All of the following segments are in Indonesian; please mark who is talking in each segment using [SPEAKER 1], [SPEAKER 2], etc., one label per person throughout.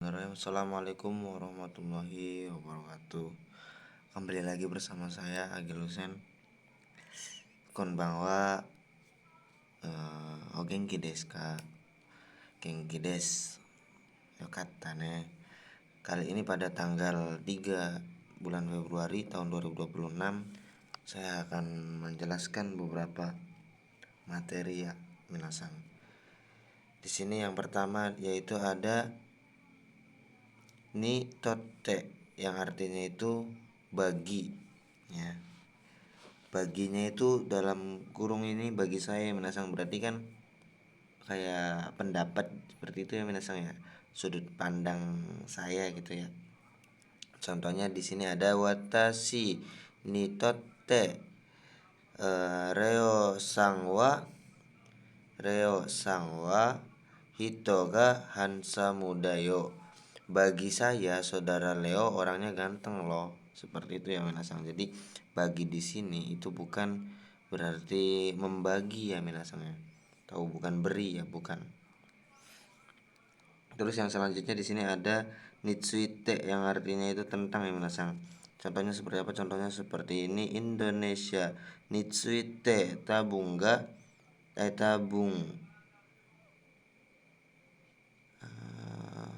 [SPEAKER 1] Assalamualaikum warahmatullahi wabarakatuh. Kembali lagi bersama saya Agil Husen. Konbanwa o genki desu ka? Genki desu. Yokatta ne. Kali ini pada tanggal 3 bulan Februari tahun 2026 saya akan menjelaskan beberapa materi ya minasan. Di sini yang pertama yaitu ada ni totte yang artinya itu bagi ya. Baginya itu dalam kurung ini bagi saya minasang berarti kan kayak pendapat seperti itu ya minasang ya. Sudut pandang saya gitu ya. Contohnya di sini ada watashi ni totte reo sangwa hito ga hansamu dayo. Bagi saya saudara Leo orangnya ganteng loh. Seperti itu ya minasang. Jadi bagi di sini itu bukan berarti membagi ya minasang ya. Tahu bukan beri ya, bukan. Terus yang selanjutnya di sini ada nitsuite yang artinya itu tentang ya minasang. Contohnya seperti apa? Contohnya seperti ini, Indonesia nitsuite tabung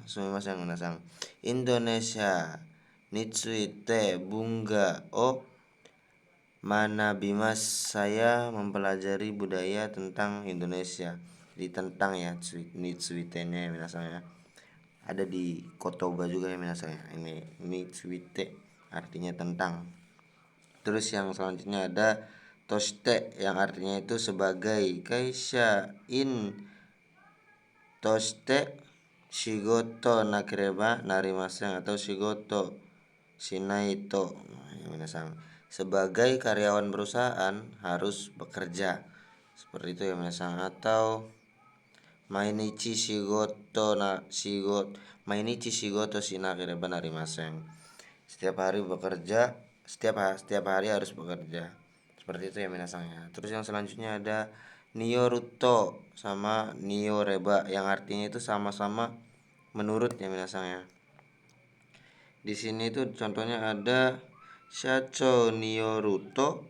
[SPEAKER 1] sumimasen minasang. Indonesia nitsuite bunga o manabimasu. Saya mempelajari budaya tentang Indonesia. Di tentang ya nitsuite-nya ya minasang ya. Ada di kotoba juga ya minasang ya. Ini nitsuite artinya tentang. Terus yang selanjutnya ada toshite yang artinya itu sebagai. Kaisha in toshite shigoto nakereba narimasen atau shigoto shinai to. Minasang, sebagai karyawan perusahaan harus bekerja. Seperti itu ya minasang. Atau mainichi shigoto shinakereba narimasen. Setiap hari bekerja, setiap hari harus bekerja. Seperti itu ya minasang ya. Terus yang selanjutnya ada niyoruto sama niyoreba yang artinya itu sama-sama menurut ya minasang ya. Di sini tuh contohnya ada shacho niyoruto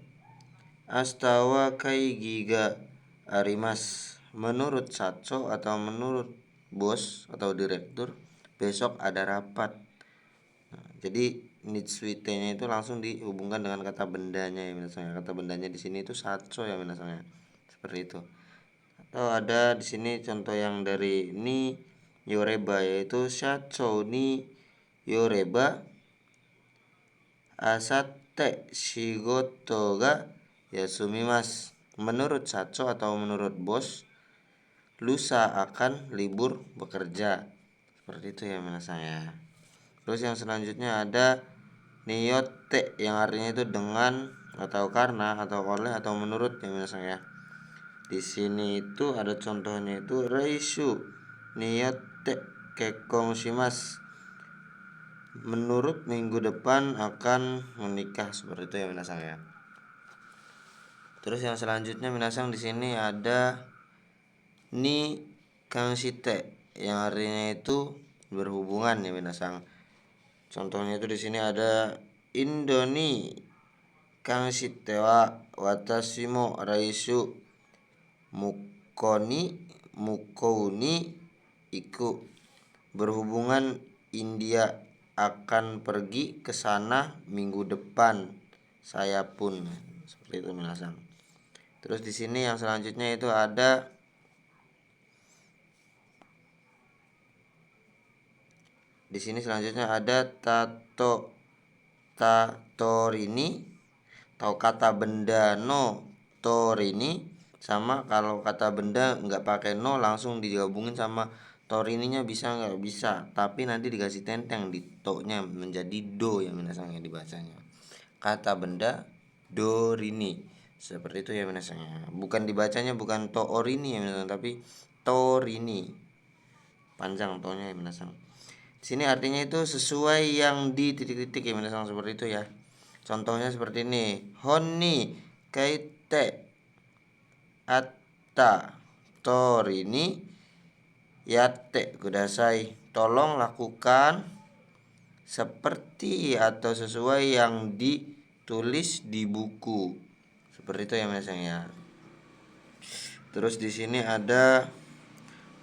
[SPEAKER 1] astawa kaigi ga arimasu. Menurut shacho atau menurut bos atau direktur besok ada rapat. Jadi nitsuite-nya itu langsung dihubungkan dengan kata bendanya ya minasang. Kata bendanya di sini itu shacho ya minasang ya. Seperti itu. Atau ada di sini contoh yang dari ni yoreba yaitu shacho ni yoreba asatte shigoto ga yasumimasu. Menurut shacho atau menurut bos lusa akan libur bekerja. Seperti itu ya minasang ya. Terus yang selanjutnya ada niyotte yang artinya itu dengan atau karena atau oleh atau menurut ya minasang ya. Di sini itu ada contohnya itu reishu niyotte kekkon shimasu. Menurut minggu depan akan menikah. Seperti itu ya minasang ya. Terus yang selanjutnya minasang di sini ada ni kanshite yang artinya itu berhubungan ya minasang. Contohnya itu di sini ada Indoni kanshite wa watashi mo raishu mukou ni iku. Berhubungan India akan pergi ke sana minggu depan. Saya pun. Seperti itu minasang. Terus di sini yang selanjutnya itu ada di sini selanjutnya ada torini atau kata benda no torini sama. Kalau kata benda nggak pakai no langsung digabungin sama torininya bisa nggak? Bisa, tapi nanti dikasih tenteng di to-nya menjadi do ya minasang ya dibacanya. Kata benda dorini. Seperti itu ya minasang ya. Bukan dibacanya bukan to orini ya minasang, tapi torini. Panjang to-nya ya minasang. Di sini artinya itu sesuai yang di titik-titik ya minasang, seperti itu ya. Contohnya seperti ini. Honni kaite atta torini yatte kudasai. tolong lakukan seperti atau sesuai yang ditulis di buku. Seperti itu ya minasang ya. Terus di sini ada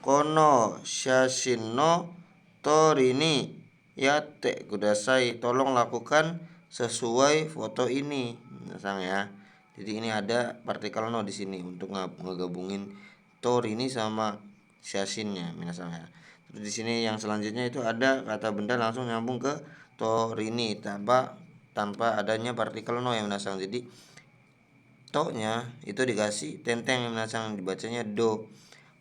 [SPEAKER 1] kono shashin no torini yatte kudasai, tolong lakukan sesuai foto ini minasang ya. Jadi ini ada partikel no di sini untuk ngegabungin torini sama shashinnya minasang ya. Terus di sini yang selanjutnya itu ada kata benda langsung nyambung ke torini tanpa adanya partikel no ya minasang. Jadi to-nya itu dikasih tenteng yang minasang, dibacanya do.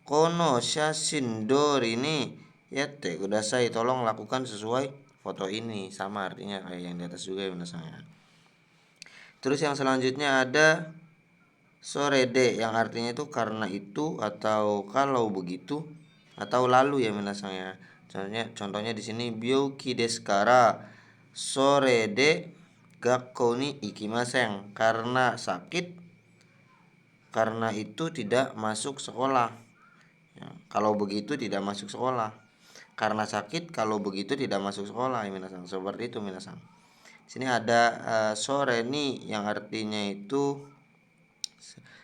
[SPEAKER 1] Kono shashin dorini yatte kudasai, tolong lakukan sesuai foto ini, sama artinya kayak yang di atas juga ya minasang ya. Terus yang selanjutnya ada sorede yang artinya itu karena itu atau kalau begitu atau lalu ya minasang ya. Contohnya di sini byouki desu kara sorede gakkou ni ikimasen, karena sakit karena itu tidak masuk sekolah. Ya, kalau begitu tidak masuk sekolah. Karena sakit kalau begitu tidak masuk sekolah ya minasang. Seperti itu minasang. Sini ada sore ni yang artinya itu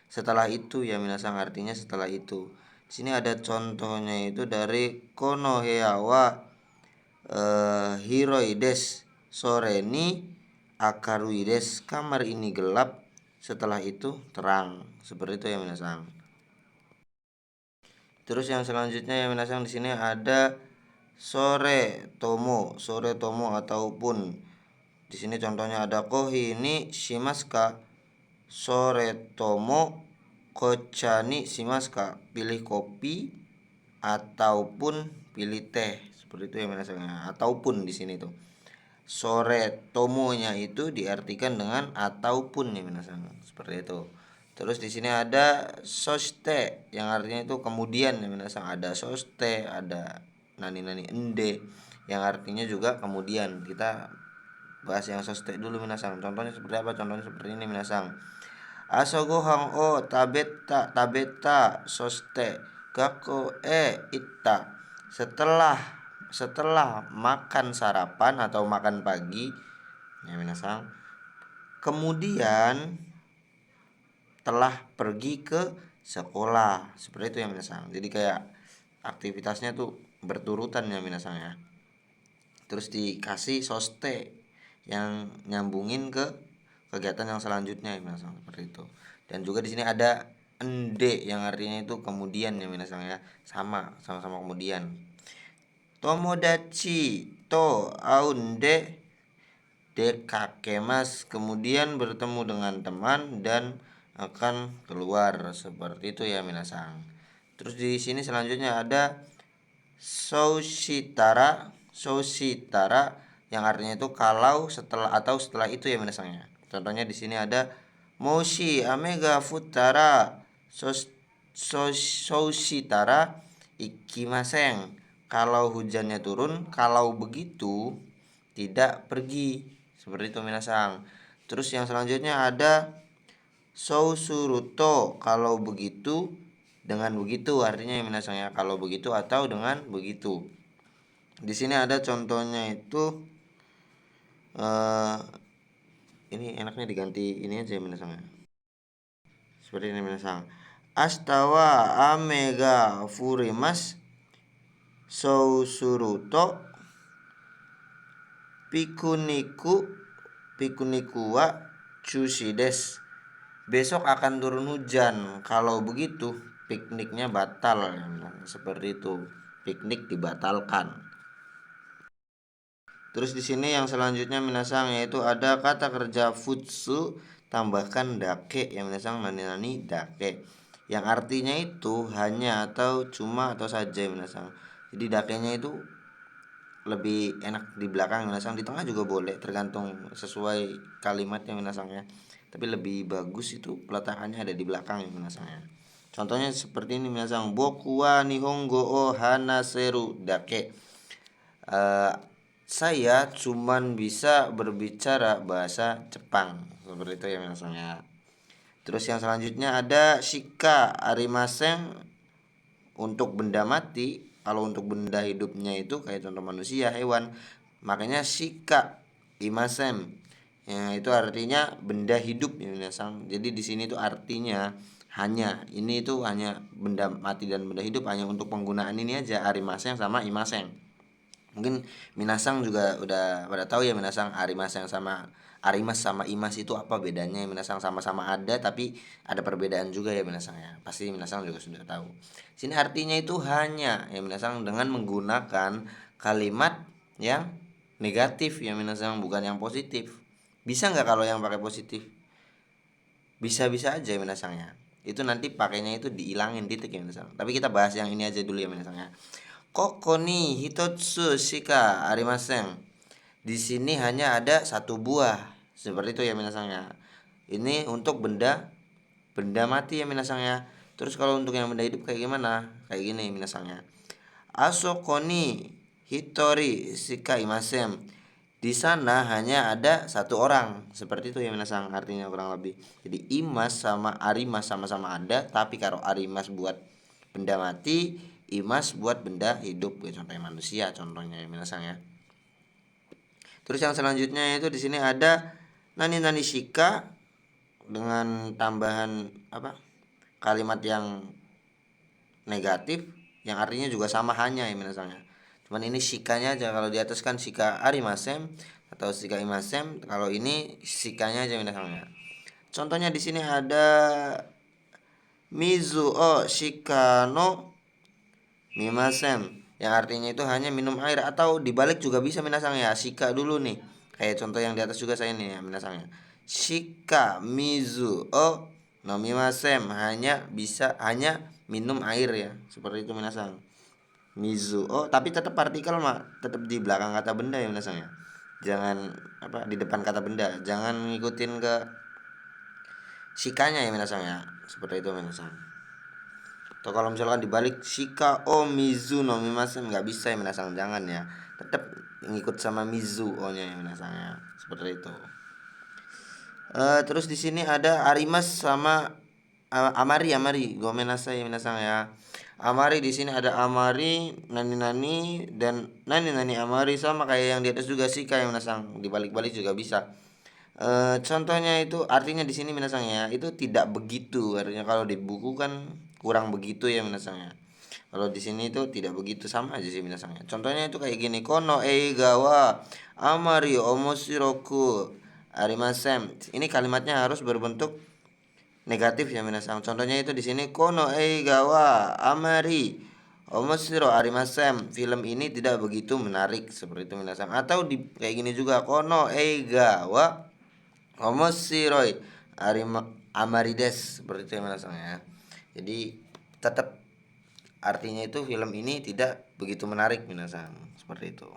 [SPEAKER 1] setelah itu ya minasang, artinya setelah itu. Sini ada contohnya itu dari kono hea wa hiroi desu sore ni akarui desu, kamar ini gelap setelah itu terang. Seperti itu ya minasang. Terus yang selanjutnya ya minasang, di sini ada sore tomo ataupun di sini contohnya ada kohi ni shimaska sore tomo kocha ni shimaska, pilih kopi ataupun pilih teh. Seperti itu ya minasang. Ataupun di sini tuh sore tomonya itu diartikan dengan ataupun ya minasang, seperti itu. Terus di sini ada soste yang artinya itu kemudian ya minasang. Ada soste, ada nani ende yang artinya juga kemudian. Kita bahas yang soste dulu minasang. Contohnya seperti apa? Contohnya seperti ini minasang. Aso gohan o tabeta soste gakko itta. Setelah makan sarapan atau makan pagi ya minasang, kemudian telah pergi ke sekolah. Seperti itu ya minasang. Jadi kayak aktivitasnya tuh berturutan ya minasang ya. Terus dikasih soste yang nyambungin ke kegiatan yang selanjutnya ya minasang, seperti itu. Dan juga di sini ada ende yang artinya itu kemudian ya minasang ya. Sama-sama kemudian. Tomodachi to aunde dekakemas, kemudian bertemu dengan teman dan akan keluar. Seperti itu ya minasang. Terus di sini selanjutnya ada Soshitara yang artinya itu kalau, setelah atau setelah itu ya minasangnya. Contohnya di sini ada Moshi amega futara Soshitara ikimasen, kalau hujannya turun, kalau begitu tidak pergi. Seperti itu minasang. Terus yang selanjutnya ada Sousuruto, kalau begitu dengan begitu, artinya yang minasang ya, kalau begitu atau dengan begitu. Di sini ada contohnya itu ini enaknya diganti ini aja minasang ya. Seperti ini minasang. Astawa amega furimas sousuruto pikuniku wa chushi desu. Besok akan turun hujan, kalau begitu pikniknya batal. Seperti itu, piknik dibatalkan. Terus di sini yang selanjutnya minasang yaitu ada kata kerja futsu tambahkan dake yang minasang, nani dake, yang artinya itu hanya atau cuma atau saja minasang. Jadi dakenya itu lebih enak di belakang minasang, di tengah juga boleh tergantung sesuai kalimatnya minasang ya. Tapi lebih bagus itu peletakannya ada di belakang ya minasang ya. Contohnya seperti ini minasang, boku wa nihongo o hanaseru dake. Saya cuman bisa berbicara bahasa Jepang. Seperti itu ya minasang ya. Terus yang selanjutnya ada shika arimasen untuk benda mati Kalau untuk benda hidupnya itu kayak contoh manusia, hewan, makanya shika imasem. Ya, itu artinya benda hidup ya minasang. Jadi di sini tuh artinya hanya ini itu hanya benda mati dan benda hidup hanya untuk penggunaan ini aja, arimaseng sama imaseng. Mungkin minasang juga udah pada tahu ya minasang arimaseng sama arimas sama imas itu apa bedanya. Minasang sama-sama ada tapi ada perbedaan juga ya minasang ya. Pasti minasang juga sudah tahu. Sini artinya itu hanya ya minasang dengan menggunakan kalimat yang negatif ya minasang, bukan yang positif. Bisa nggak kalau yang pakai positif? Bisa-bisa aja ya minasangnya. Itu nanti pakainya itu diilangin titik ya minasang. Tapi kita bahas yang ini aja dulu ya minasangnya. Koko ni hitotsu shika arimasen. Di sini hanya ada satu buah. Seperti itu ya minasangnya. Ini untuk benda mati ya minasangnya. Terus kalau untuk yang benda hidup kayak gimana? Kayak gini minasangnya. Asoko ni hitori shika imasen. Di sana hanya ada satu orang. Seperti itu ya minasang, artinya kurang lebih. Jadi imas sama arimas sama-sama ada, tapi kalau arimas buat benda mati, imas buat benda hidup. Contohnya manusia, contohnya ya minasang ya. Terus yang selanjutnya itu di sini ada nani nani shika dengan tambahan apa? Kalimat yang negatif yang artinya juga sama hanya ya minasangnya. Cuman ini shikanya aja, kalau di atas kan shika arimasem atau shika imasem, kalau ini shikanya aja minasangnya. Contohnya di sini ada mizu o shika no mimasem, yang artinya itu hanya minum air, atau dibalik juga bisa minasang ya. Shika dulu nih. Kayak contoh yang di atas juga saya ini ya minasangnya. Shika mizu o nomimasem, hanya minum air ya. Seperti itu minasang. Mizu oh, tapi tetap partikel mah tetap di belakang kata benda ya minasang ya. Jangan apa di depan kata benda. Jangan ngikutin ke shikanya ya minasang ya. Seperti itu minasang. Atau kalau misalkan dibalik shika o mizu no mimasem, nggak bisa ya minasang, jangan ya. Tetap ngikut sama mizu o nya ya minasang ya. Seperti itu. Terus di sini ada arimas sama amari gomenasai ya minasang ya. Amari di sini ada amari nani nani dan nani nani amari, sama kayak yang di atas juga sih kayak minasang, dibalik-balik juga bisa. Contohnya itu artinya di sini minasang ya itu tidak begitu, artinya kalau di buku kan kurang begitu ya minasang ya. Kalau di sini itu tidak begitu, sama aja sih minasangnya. Contohnya itu kayak gini, kono eigawa amari omoshiroku arimasem. Ini kalimatnya harus berbentuk negatif ya minasang. Contohnya itu di sini kono eigawa amari omoshiro arimasem. Film ini tidak begitu menarik, seperti itu minasang. Atau di kayak gini juga, kono eigawa omoshiroi amarides, seperti itu minasang ya. Jadi tetap artinya itu film ini tidak begitu menarik minasang, seperti itu.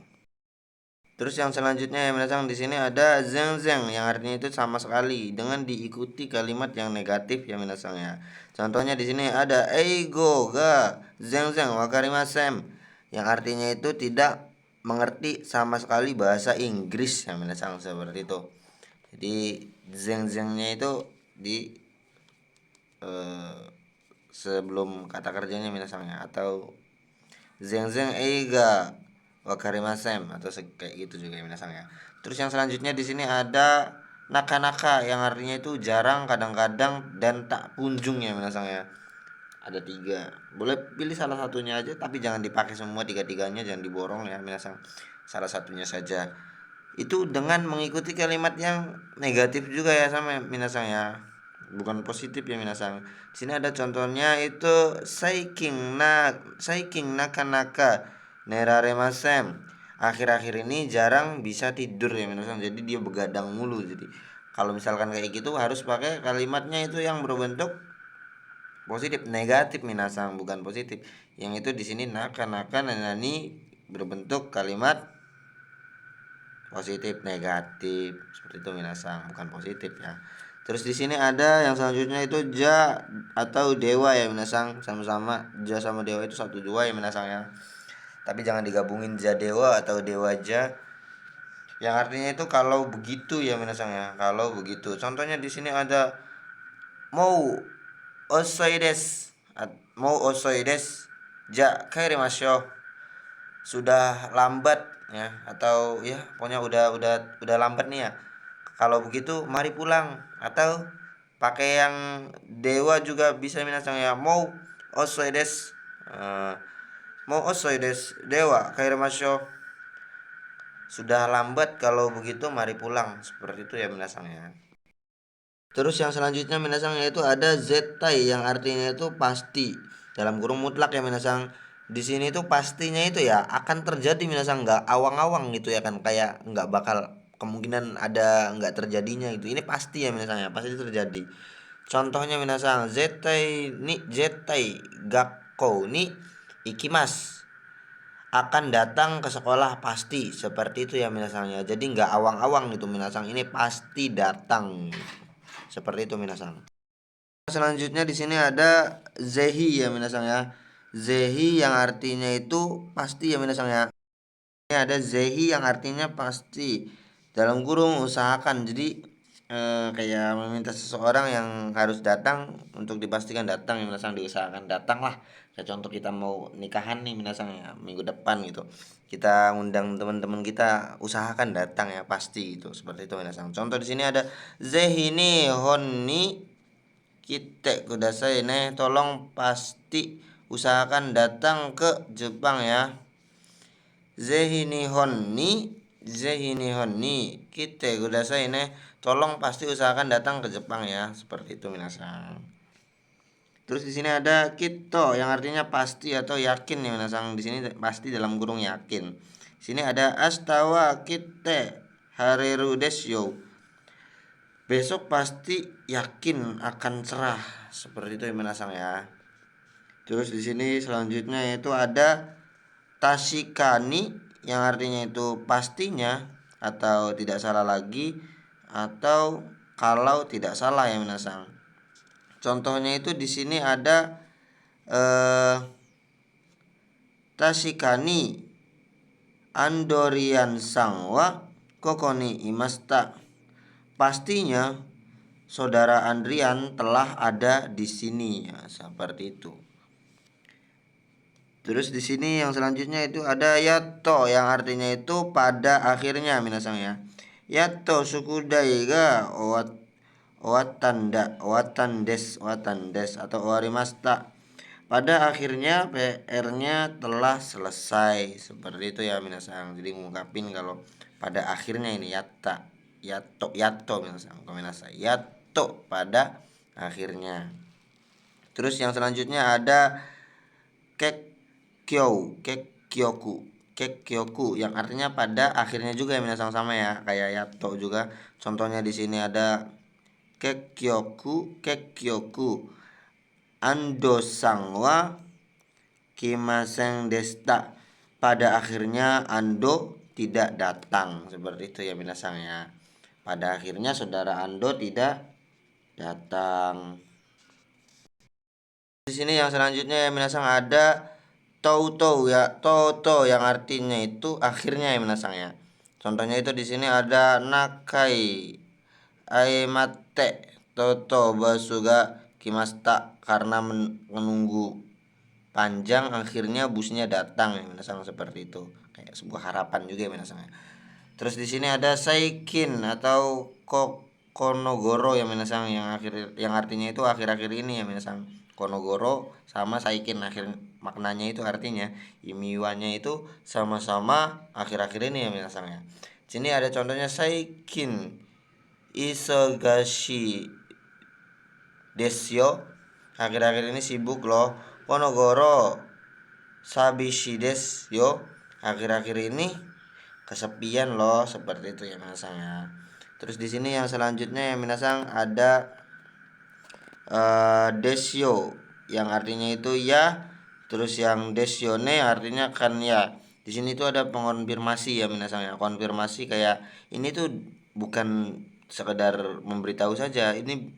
[SPEAKER 1] Terus yang selanjutnya ya minasang, di sini ada zeng zeng yang artinya itu sama sekali dengan diikuti kalimat yang negatif ya minasang ya. Contohnya di sini ada eigo ga zeng zeng wakarimasem, yang artinya itu tidak mengerti sama sekali bahasa Inggris ya minasang, seperti itu. Jadi zeng zengnya itu di sebelum kata kerjanya minasang ya, atau zeng zeng eiga wakarimasem, atau kayak gitu juga ya minasang ya. Terus yang selanjutnya di sini ada naka-naka yang artinya itu jarang, kadang-kadang, dan tak kunjung ya minasang ya. Ada tiga, boleh pilih salah satunya aja, tapi jangan dipakai semua tiga-tiganya, jangan diborong ya minasang, salah satunya saja. Itu dengan mengikuti kalimat yang negatif juga ya sama minasang ya, bukan positif ya minasang. Di sini ada contohnya itu saiking naka naka neraremasen. Akhir-akhir ini jarang bisa tidur ya minasang. Jadi dia begadang mulu. Jadi kalau misalkan kayak gitu harus pakai kalimatnya itu yang berbentuk positif, negatif minasang, bukan positif. Yang itu di sini naka naka nani berbentuk kalimat positif negatif, seperti itu minasang, bukan positif ya. Terus di sini ada yang selanjutnya itu ja atau dewa ya minasang, sama-sama ja sama dewa itu satu dua ya minasang ya. Tapi jangan digabungin ja dewa atau dewa ja. Yang artinya itu kalau begitu ya minasang ya, kalau begitu. Contohnya di sini ada mau osoides, mau osoides ja kairimasyo. sudah lambat ya, atau ya pokoknya udah lambat nih ya. Kalau begitu mari pulang, atau pakai yang dewa juga bisa minasang ya, mau osoi des. Eh, mau osoi des dewa kairemasyo. Sudah lambat, kalau begitu mari pulang. Seperti itu ya minasang ya. Terus yang selanjutnya minasang yaitu ada zetai yang artinya itu pasti. Dalam kurung mutlak ya minasang. Di sini tuh pastinya itu ya akan terjadi minasang, nggak awang-awang gitu ya kan, kayak nggak bakal kemungkinan ada nggak terjadinya itu. Ini pasti ya minasang ya, pasti terjadi. Contohnya minasang zetai gakko ni ikimas, akan datang ke sekolah pasti, seperti itu ya minasangnya. Jadi nggak awang-awang gitu minasang, ini pasti datang. Seperti itu minasang. Selanjutnya di sini ada zehi ya minasang ya. Zehi yang artinya itu pasti ya minasang ya. Ini ada zehi yang artinya pasti. Dalam kurung usahakan. Jadi kayak meminta seseorang yang harus datang untuk dipastikan datang ya minasang, diusahakan datang lah. Kayak contoh kita mau nikahan nih minasang ya, minggu depan gitu. Kita undang teman-teman kita, usahakan datang ya pasti gitu. Seperti itu minasang. Contoh di sini ada zehi ni honni kite kudasai nih, tolong pasti usahakan datang ke Jepang ya. Zehi ni kite kudasai nih, tolong pasti usahakan datang ke Jepang ya. Seperti itu minasang. Terus di sini ada kito yang artinya pasti atau yakin nih minasang. Di sini pasti dalam kurung yakin. Di sini ada astawa kite hareru desyo, besok pasti yakin akan cerah. Seperti itu ya minasang ya. Terus di sini selanjutnya yaitu ada tashikani yang artinya itu pastinya atau tidak salah lagi, atau kalau tidak salah ya minasang. Contohnya itu di sini ada tashikani andorian sangwa kokoni imasta, pastinya saudara Andrian telah ada di sini ya, seperti itu. Terus di sini yang selanjutnya itu ada yato yang artinya itu pada akhirnya minasang ya. Yato sukudai ga owatandes atau owarimasta. Pada akhirnya PR-nya telah selesai. Seperti itu ya minasang. Jadi ngungkapin kalau pada akhirnya ini yato minasang. Kombinasi yato pada akhirnya. Terus yang selanjutnya ada kek kyoku yang artinya pada akhirnya juga ya minasang, sama ya kayak yato juga. Contohnya di sini ada kek kyoku ando sangwa kimaseng desta, pada akhirnya Ando tidak datang. Seperti itu ya minasang ya, pada akhirnya saudara Ando tidak datang. Di sini yang selanjutnya ya minasang ada Toto ya, Toto yang artinya itu akhirnya ya minasang ya. Contohnya itu di sini ada nakai aimate Toto basuga kimasta, karena menunggu panjang akhirnya busnya datang ya minasang. Seperti itu, kayak sebuah harapan juga ya minasang ya. Terus di sini ada saikin atau konogoro ya minasang, yang artinya itu akhir-akhir ini ya minasang. Konogoro sama saikin akhir maknanya itu artinya imiwanya itu sama-sama akhir-akhir ini ya minasang ya. Sini ada contohnya saikin isogashi desyo, akhir-akhir ini sibuk loh. Konogoro sabishi desu yo, akhir-akhir ini kesepian loh. Seperti itu ya minasang ya. Terus di sini yang selanjutnya ya minasang ada desyo yang artinya itu ya. Terus yang desyone artinya kan ya. Di sini tuh ada pengonfirmasi ya minasang ya. Konfirmasi kayak ini tuh bukan sekedar memberitahu saja. Ini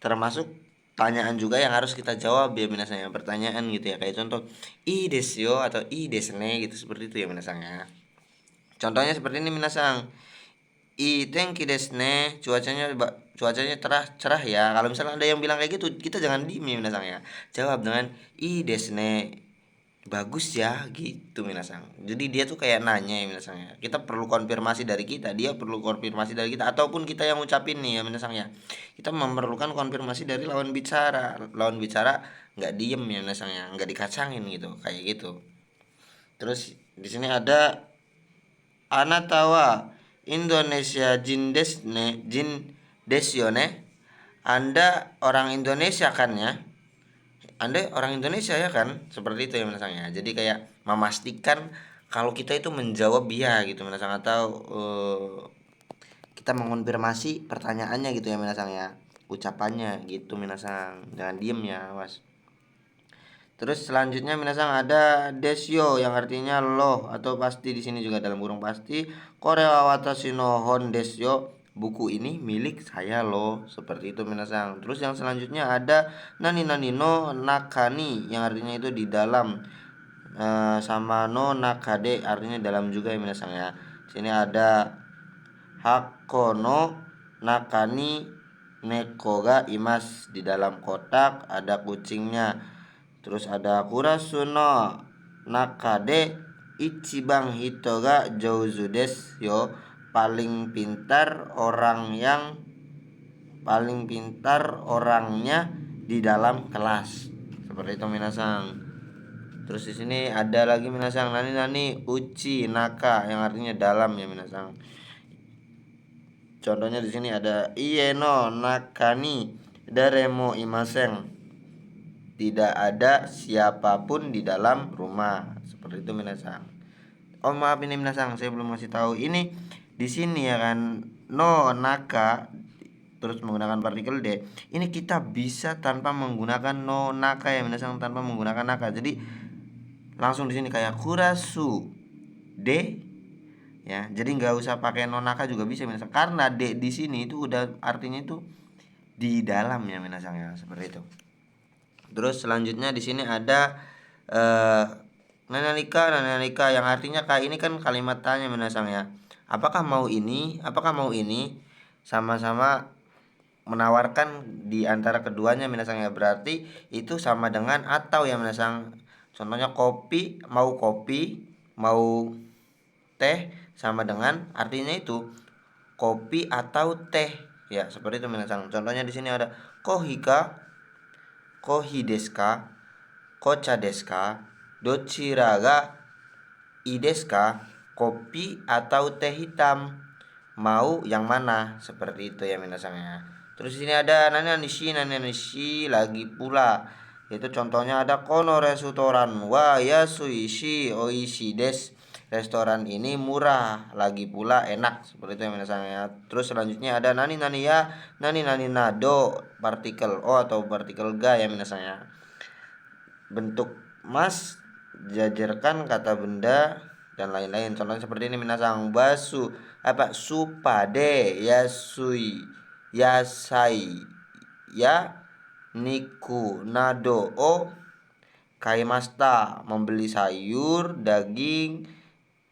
[SPEAKER 1] termasuk tanyaan juga yang harus kita jawab ya minasang ya. Pertanyaan gitu ya. Kayak contoh i desyo atau i desne gitu. Seperti itu ya minasang ya. Contohnya seperti ini minasang. Tenki desne, cuacanya cerah ya. Kalau misalnya ada yang bilang kayak gitu, kita jangan diem ya minasang ya. Jawab dengan i desne. bagus ya gitu minasang. Jadi dia tuh kayak nanya ya minasang ya. Kita perlu konfirmasi dari kita, dia perlu konfirmasi dari kita, ataupun kita yang ngucapin nih ya minasang ya. Kita memerlukan konfirmasi dari lawan bicara. Lawan bicara nggak diem ya minasang ya, nggak dikacangin gitu, kayak gitu. Terus di sini ada Anatawa Indonesia Jin Desyone. Anda orang Indonesia kan ya? Anda orang Indonesia ya kan? Seperti itu ya menasangnya. Jadi kayak memastikan kalau kita itu menjawab iya gitu menasang, atau kita mengonfirmasi pertanyaannya gitu ya menasang ya. Ucapannya gitu minasang. Jangan diem ya, awas. Terus selanjutnya minasang ada desyo yang artinya loh atau pasti, di sini juga dalam kurung pasti. Korea watashi no hon desyo. Buku ini milik saya loh, seperti itu minasang. Terus yang selanjutnya ada nani nani no nakani yang artinya itu di dalam. Sama no nakade artinya dalam juga ya minasang ya. Sini ada hakono nakani neko ga imas, di dalam kotak ada kucingnya. Terus ada kurasuno nakade ichiban hito ga jouzu desu yo. Paling pintar orangnya di dalam kelas. Seperti itu minasang. Terus di sini ada lagi minasang nani nani uchi naka yang artinya dalam ya minasang. Contohnya di sini ada ieno nakani daremo imasen. Tidak ada siapapun di dalam rumah. Seperti itu minasang. Oh maaf ini minasang, saya belum ngasih tahu. Ini di sini ya kan, no naka terus menggunakan partikel D. Ini kita bisa tanpa menggunakan no naka ya minasang, tanpa menggunakan naka. Jadi langsung di sini kayak kurasu D ya. Jadi nggak usah pakai no naka juga bisa minasang, karena D di sini itu udah artinya itu di dalam ya minasang ya, seperti itu. Terus selanjutnya di sini ada eh nanalika yang artinya kayak ini kan kalimat tanya minasang ya. Apakah mau ini? Apakah mau ini? Sama-sama menawarkan di antara keduanya minasang ya. Berarti itu sama dengan atau ya minasang. Contohnya kopi, mau teh, sama dengan artinya itu kopi atau teh ya, seperti itu minasang. Contohnya di sini ada kohika, kohi desu ka, kocha desu ka, dochira ga ii desu ka, kopi atau teh hitam, mau yang mana, seperti itu ya minasang ya. Terus di sini ada nanya nishi lagi pula. Itu contohnya ada kono restoran wa yasui oishi desu. Restoran ini murah, lagi pula enak, seperti itu ya minasang ya. Terus selanjutnya ada nani nani ya, nani nani nado, partikel o atau partikel ga ya minasang ya. Bentuk mas, jajarkan kata benda dan lain-lain. Contohnya seperti ini minasang, basu supade yasui yasai ya niku nado o kaimasta, membeli sayur, daging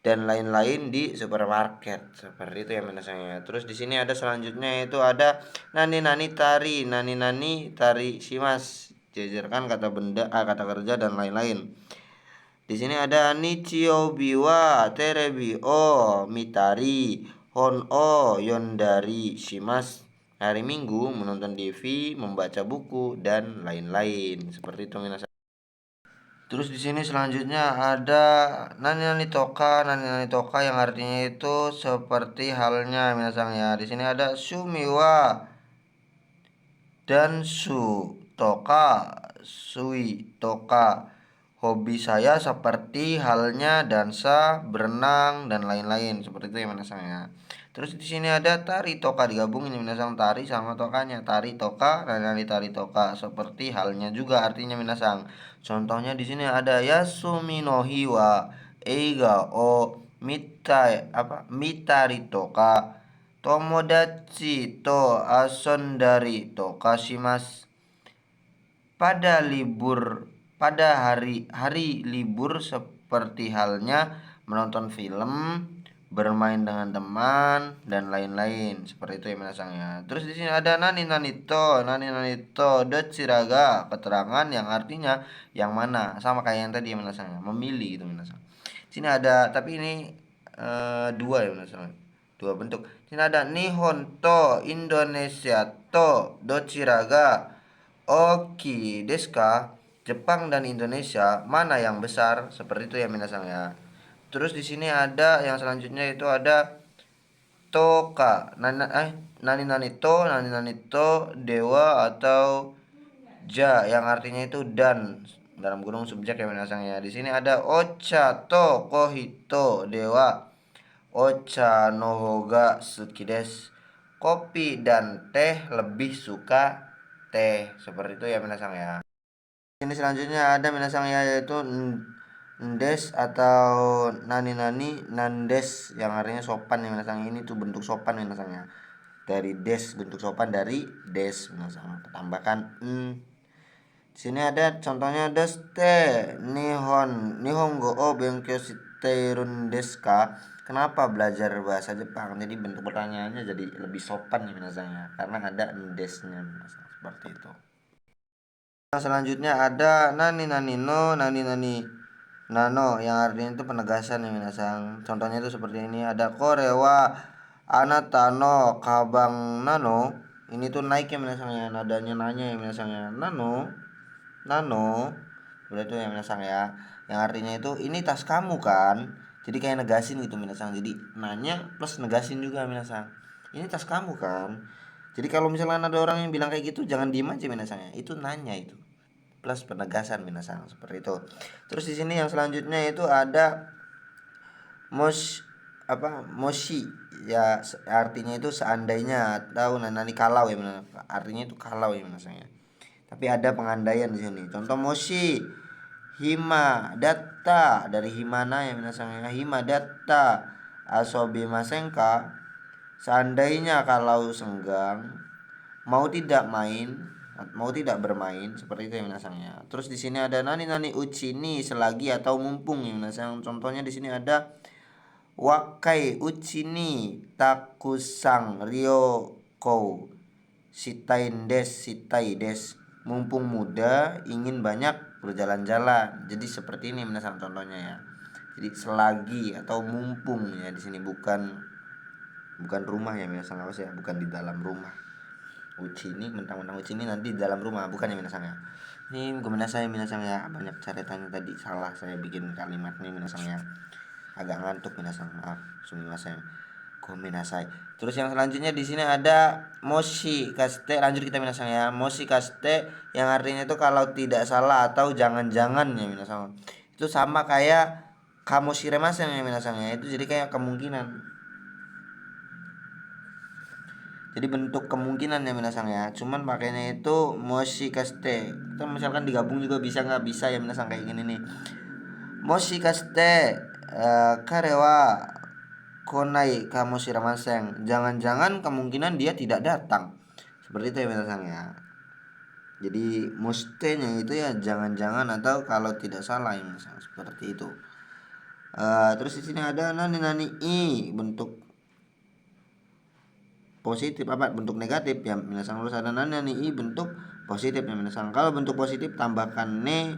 [SPEAKER 1] dan lain-lain di supermarket. Seperti itu ya minasangnya. Terus di sini ada selanjutnya itu ada nani nani tari shimas, jajarkan kata benda, kata kerja dan lain-lain. Di sini ada nichio biwa terebi o mitari hon o yondari shimas. Hari Minggu menonton TV, membaca buku dan lain-lain. Seperti itu minasang. Terus di sini selanjutnya ada nani nani toka yang artinya itu seperti halnya minasang ya. Di sini ada sumiwa dan su toka sui toka. Hobi saya seperti halnya dansa, berenang dan lain-lain. Seperti itu ya minasang ya. Terus di sini ada tari toka, digabung ini minasang, tari sama tokanya. Tari toka, nani tari toka, seperti halnya juga artinya minasang. Contohnya di sini ada Yasumi no hiwa eiga o mitari toka tomodachi to asondari toka shimasu. Pada hari libur seperti halnya menonton film, bermain dengan teman dan lain-lain, seperti itu ya minasang ya. Terus di sini ada nani nanito dochiraga, keterangan yang artinya yang mana, sama kayak yang tadi ya minasang ya, memilih gitu minasang. Sini ada, tapi ini dua ya minasang, dua bentuk. Sini ada Nihon to Indonesia to dochiraga oki desu ka, Jepang dan Indonesia mana yang besar, seperti itu ya minasang ya. Terus di sini ada yang selanjutnya itu ada toka, nani nani to dewa atau ja yang artinya itu dan, dalam kurung subjek ya minasangnya. Di sini ada ocha to kohito dewa ocha no hoga suki desu, kopi dan teh lebih suka teh, seperti itu ya minasang ya. Ini selanjutnya ada minasang ya, yaitu ndes atau nani nandes yang artinya sopan ya minasang. Ini tuh bentuk sopan ya minasangnya, dari des, bentuk sopan dari des minasang, tambahkan sini ada contohnya deste nihongo o benkyou shiteirun desu ka, kenapa belajar bahasa Jepang. Jadi bentuk pertanyaannya jadi lebih sopan ya minasangnya, karena ada desnya minasang, seperti itu. Selanjutnya ada nani nano yang artinya itu penegasan ya minasang. Contohnya itu seperti ini, ada korewa anata no kabang nano. Ini tuh naik ya minasang ya, nadanya nanya ya minasang ya, nano berarti ya minasang ya, yang artinya itu ini tas kamu kan. Jadi kayak negasin gitu minasang, jadi nanya plus negasin juga minasang, ini tas kamu kan. Jadi kalau misalnya ada orang yang bilang kayak gitu, jangan diem aja minasang ya, itu nanya itu plus penegasan minasang, seperti itu. Terus di sini yang selanjutnya itu ada moshi ya, artinya itu seandainya atau nanani kalau ya, artinya itu kalau ya minasang ya. Tapi ada pengandaian di sini. Contoh moshi hima datta, dari himana ya minasang ya, hima datta asobi masenka, seandainya kalau senggang, mau tidak bermain, seperti itu ya minasangnya. Terus di sini ada nani uchini, selagi atau mumpung ya minasang. Contohnya di sini ada wakai uchini takusang ryoko sitai des, mumpung muda ingin banyak berjalan-jalan. Jadi seperti ini minasang contohnya ya. Jadi selagi atau mumpung ya di sini, bukan rumah ya minasang, awas ya, bukan di dalam rumah. Uci ini mentang-mentang uci ini nanti di dalam rumah, bukan ya minasang ya. Ini saya minasang ya, banyak caretannya tadi, salah saya bikin kalimat nih minasang ya, agak ngantuk minasang, maaf sumimasen, gomenasai. Terus yang selanjutnya di sini ada moshi kaste, lanjut kita minasang ya. Moshi kaste yang artinya itu kalau tidak salah atau jangan-jangan ya minasang. Itu sama kayak kamoshiremasen ya minasang ya, itu jadi kayak kemungkinan. Jadi bentuk kemungkinan ya minasang ya, cuman pakainya itu moshi kaste. Kita misalkan digabung juga bisa, nggak bisa ya minasang, kayak gini nih, moshi kaste kare wa konai kamoshiremasen, jangan-jangan kemungkinan dia tidak datang, seperti itu ya minasang ya. Jadi moste-nya itu ya jangan-jangan atau kalau tidak salah ya minasang, seperti itu. Terus di sini ada nani i, bentuk positif, apa bentuk negatif ya minasang. Lurus ada nanya nih bentuk positif ya minasang. Kalau bentuk positif tambahkan ne,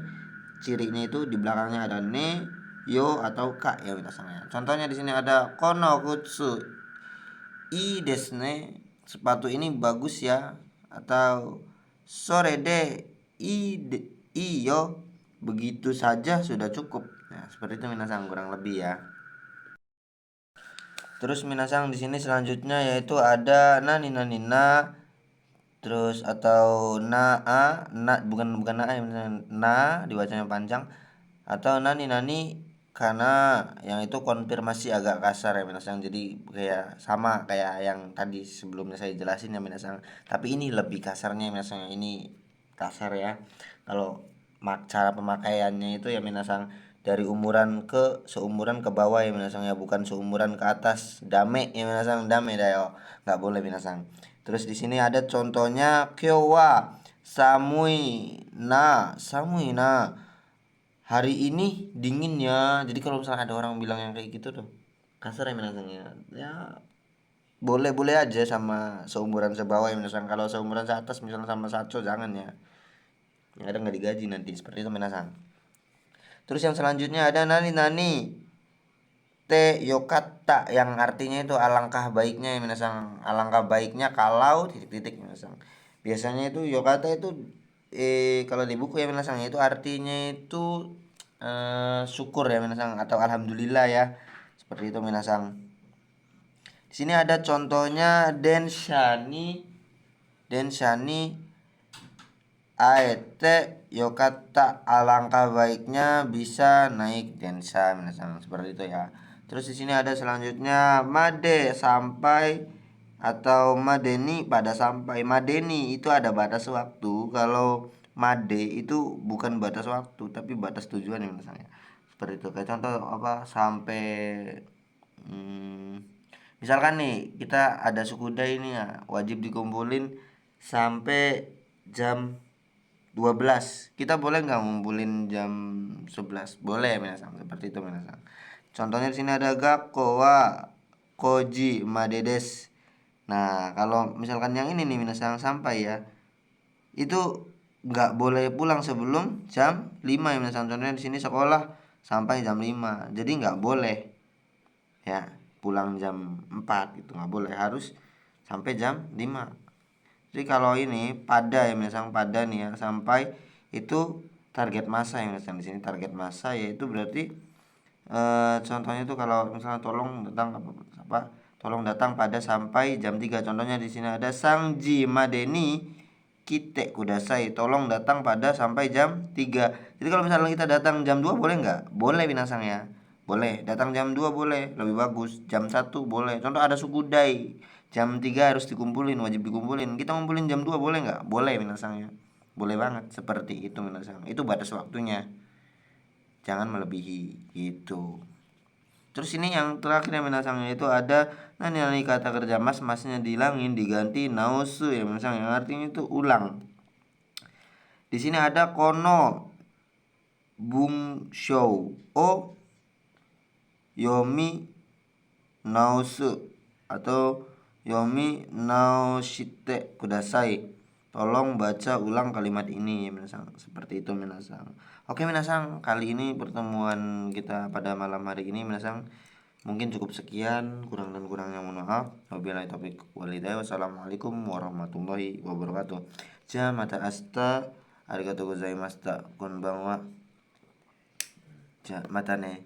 [SPEAKER 1] cirinya itu di belakangnya ada ne, yo atau ka ya minasang ya. Contohnya di sini ada kono kutsu i desne, sepatu ini bagus ya, atau sore de iyo, begitu saja sudah cukup. Nah, seperti itu minasang kurang lebih ya. Terus minasang di sini selanjutnya yaitu ada na, terus atau bukan na ya, na dibacanya panjang, atau nani karena yang itu konfirmasi agak kasar ya minasang. Jadi kayak sama kayak yang tadi sebelumnya saya jelasin ya minasang, tapi ini lebih kasarnya minasang, ini kasar ya. Kalau cara pemakaiannya itu ya minasang, dari seumuran ke bawah ya minasang ya, bukan seumuran ke atas. Dame ya minasang, dame dayo, nggak boleh minasang. Terus di sini ada contohnya kyowa samui na, hari ini dingin ya. Jadi kalau misalnya ada orang bilang yang kayak gitu tuh, kasar ya minasang ya boleh-boleh aja sama seumuran sebawah ya minasang. Kalau seumuran seatas misalnya sama Satso jangan ya, yang ada nggak digaji nanti, seperti itu minasang. Terus yang selanjutnya ada nani nani te yokata, yang artinya itu alangkah baiknya ya minasang. Alangkah baiknya kalau titik-titik minasang. Biasanya itu yokata itu kalau di buku ya minasang itu artinya itu syukur ya minasang, atau alhamdulillah ya. Seperti itu minasang. Di sini ada contohnya Denshani aete yokata, alangkah baiknya bisa naik densa minasang, seperti itu ya. Terus di sini ada selanjutnya made, sampai atau madeni, pada sampai. Madeni itu ada batas waktu, kalau made itu bukan batas waktu tapi batas tujuan ya minasang ya. Seperti itu, kayak contoh apa, sampai misalkan nih kita ada suku Dai ini ya, wajib dikumpulin sampai jam 12. Kita boleh nggak ngumpulin jam 11? Boleh minasang, seperti itu minasang. Contohnya di sini ada gakko wa koji madedes. Nah, kalau misalkan yang ini nih minasang sampai ya, itu nggak boleh pulang sebelum jam 5 ya minasang. Contohnya di sini sekolah sampai jam 5. Jadi nggak boleh ya pulang jam 4 gitu, nggak boleh, harus sampai jam 5. Jadi kalau ini pada ya misalnya pada nih ya sampai, itu target masa ya misalnya. Di sini target masa yaitu berarti contohnya itu kalau misalnya tolong datang apa, tolong datang pada sampai jam 3. Contohnya di sini ada Sangji Madeni Kite Kudasai, tolong datang pada sampai jam 3. Jadi kalau misalnya kita datang jam 2 boleh nggak? Boleh binasang ya. Boleh, datang jam 2 boleh, lebih bagus. Jam 1 boleh. Contoh ada suku Dai, jam 3 harus dikumpulin, wajib dikumpulin. Kita ngumpulin jam 2 boleh nggak? Boleh binasang ya. Boleh banget, seperti itu binasang. Itu batas waktunya. Jangan melebihi gitu. Terus ini yang terakhir yang minasang, itu ada nani kata kerja masnya dihilangin diganti nausu ya minasang, yang artinya itu ulang. Di sini ada kono bung show o yomi nausu atau yomi naushite kudasai, tolong baca ulang kalimat ini ya minasang, seperti itu minasang. Oke minasang, kali ini pertemuan kita pada malam hari ini minasang mungkin cukup sekian, kurang dan kurangnya mohon maaf. Wabillahi taufiq walhidayah. Wassalamualaikum warahmatullahi wabarakatuh. Mata asta arigatou gozaimashita. Konbanwa. Mata ne.